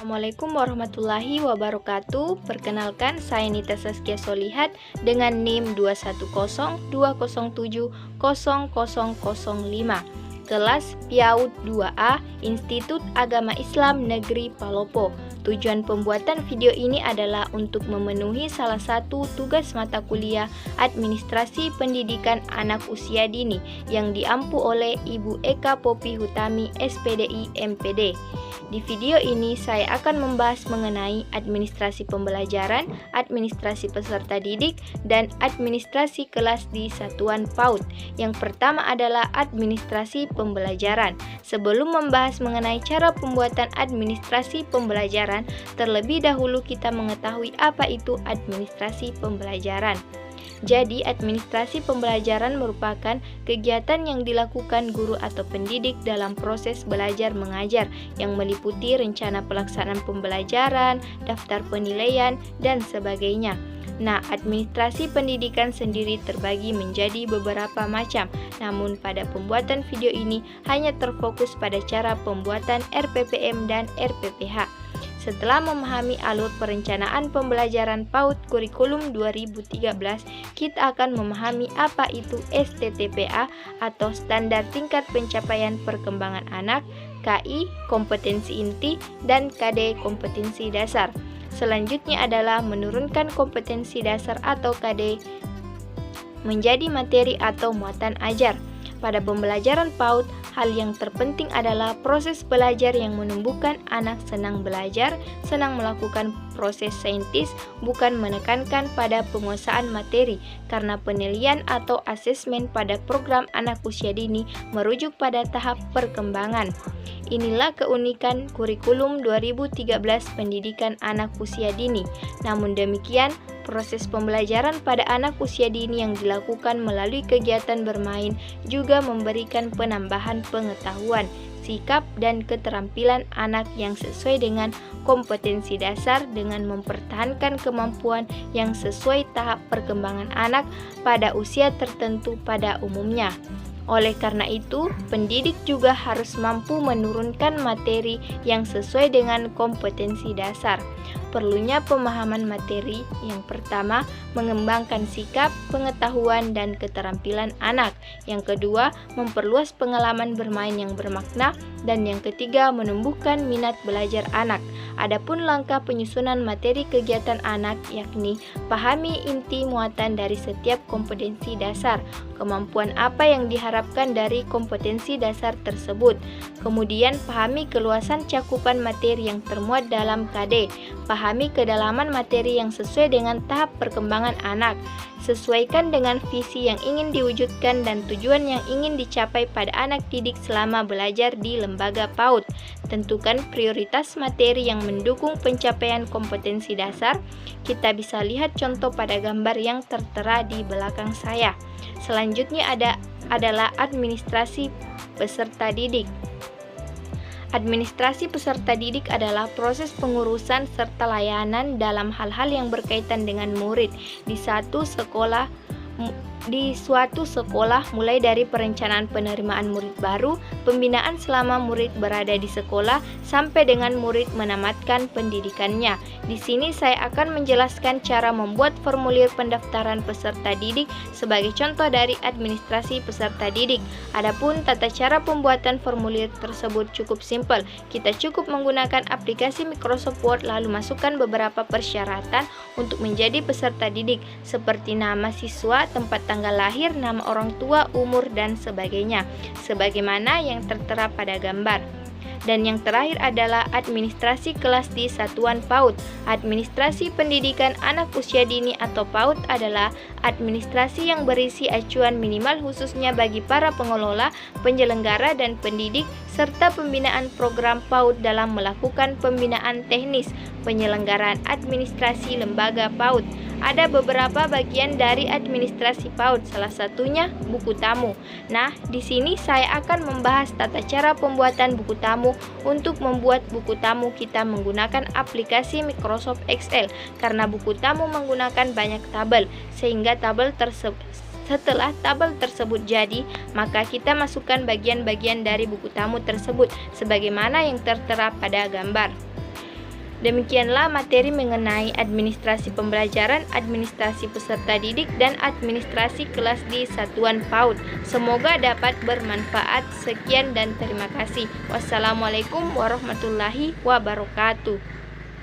Assalamualaikum warahmatullahi wabarakatuh. Perkenalkan, saya Nita Saskia Solihat dengan NIM 21020070005. Kelas PIAUD 2A Institut Agama Islam Negeri Palopo. Tujuan pembuatan video ini adalah untuk memenuhi salah satu tugas mata kuliah Administrasi Pendidikan Anak Usia Dini yang diampu oleh Ibu Eka Popi Hutami, SPDI MPD. Di video ini saya akan membahas mengenai administrasi pembelajaran, administrasi peserta didik, dan administrasi kelas di satuan PAUD. Yang pertama adalah administrasi pembelajaran. Sebelum membahas mengenai cara pembuatan administrasi pembelajaran, terlebih dahulu kita mengetahui apa itu administrasi pembelajaran. Jadi, administrasi pembelajaran merupakan kegiatan yang dilakukan guru atau pendidik dalam proses belajar mengajar yang meliputi rencana pelaksanaan pembelajaran, daftar penilaian, dan sebagainya. Nah, administrasi pendidikan sendiri terbagi menjadi beberapa macam, namun pada pembuatan video ini hanya terfokus pada cara pembuatan RPPM dan RPPH. Setelah memahami alur perencanaan pembelajaran PAUD kurikulum 2013, kita akan memahami apa itu STTPA atau Standar Tingkat Pencapaian Perkembangan Anak, KI, kompetensi inti, dan KD, kompetensi dasar. Selanjutnya adalah menurunkan kompetensi dasar atau KD menjadi materi atau muatan ajar. Pada pembelajaran PAUD, hal yang terpenting adalah proses belajar yang menumbuhkan anak senang belajar, senang melakukan proses saintis, bukan menekankan pada penguasaan materi, karena penilaian atau asesmen pada program anak usia dini merujuk pada tahap perkembangan. Inilah keunikan kurikulum 2013 pendidikan anak usia dini. Namun demikian, proses pembelajaran pada anak usia dini yang dilakukan melalui kegiatan bermain juga memberikan penambahan pengetahuan, sikap, dan keterampilan anak yang sesuai dengan kompetensi dasar dengan mempertahankan kemampuan yang sesuai tahap perkembangan anak pada usia tertentu pada umumnya. Oleh karena itu, pendidik juga harus mampu menurunkan materi yang sesuai dengan kompetensi dasar. Perlunya pemahaman materi yang pertama, mengembangkan sikap, pengetahuan, dan keterampilan anak. Yang kedua, memperluas pengalaman bermain yang bermakna. Dan yang ketiga, menumbuhkan minat belajar anak. Adapun langkah penyusunan materi kegiatan anak yakni pahami inti muatan dari setiap kompetensi dasar, kemampuan apa yang diharapkan dari kompetensi dasar tersebut. Kemudian pahami keluasan cakupan materi yang termuat dalam KD, pahami kedalaman materi yang sesuai dengan tahap perkembangan anak, sesuaikan dengan visi yang ingin diwujudkan dan tujuan yang ingin dicapai pada anak didik selama belajar di lembaga PAUD. Tentukan prioritas materi yang mendukung pencapaian kompetensi dasar. Kita bisa lihat contoh pada gambar yang tertera di belakang saya. Selanjutnya adalah administrasi peserta didik. Administrasi peserta didik adalah proses pengurusan serta layanan dalam hal-hal yang berkaitan dengan murid di suatu sekolah, mulai dari perencanaan penerimaan murid baru, pembinaan selama murid berada di sekolah, sampai dengan murid menamatkan pendidikannya. Di sini saya akan menjelaskan cara membuat formulir pendaftaran peserta didik sebagai contoh dari administrasi peserta didik. Adapun tata cara pembuatan formulir tersebut cukup simpel. Kita cukup menggunakan aplikasi Microsoft Word lalu masukkan beberapa persyaratan untuk menjadi peserta didik seperti nama siswa, tempat tanggal lahir, nama orang tua, umur, dan sebagainya, sebagaimana yang tertera pada gambar. Dan yang terakhir adalah administrasi kelas di satuan PAUD. Administrasi pendidikan anak usia dini atau PAUD adalah administrasi yang berisi acuan minimal khususnya bagi para pengelola, penyelenggara, dan pendidik, serta pembinaan program PAUD dalam melakukan pembinaan teknis penyelenggaraan administrasi lembaga PAUD. Ada beberapa bagian dari administrasi PAUD, salah satunya buku tamu. Nah, di sini saya akan membahas tata cara pembuatan buku tamu. Untuk membuat buku tamu kita menggunakan aplikasi Microsoft Excel karena buku tamu menggunakan banyak tabel, sehingga setelah tabel tersebut jadi, maka kita masukkan bagian-bagian dari buku tamu tersebut sebagaimana yang tertera pada gambar. Demikianlah materi mengenai administrasi pembelajaran, administrasi peserta didik, dan administrasi kelas di satuan PAUD. Semoga dapat bermanfaat. Sekian dan terima kasih. Wassalamualaikum warahmatullahi wabarakatuh.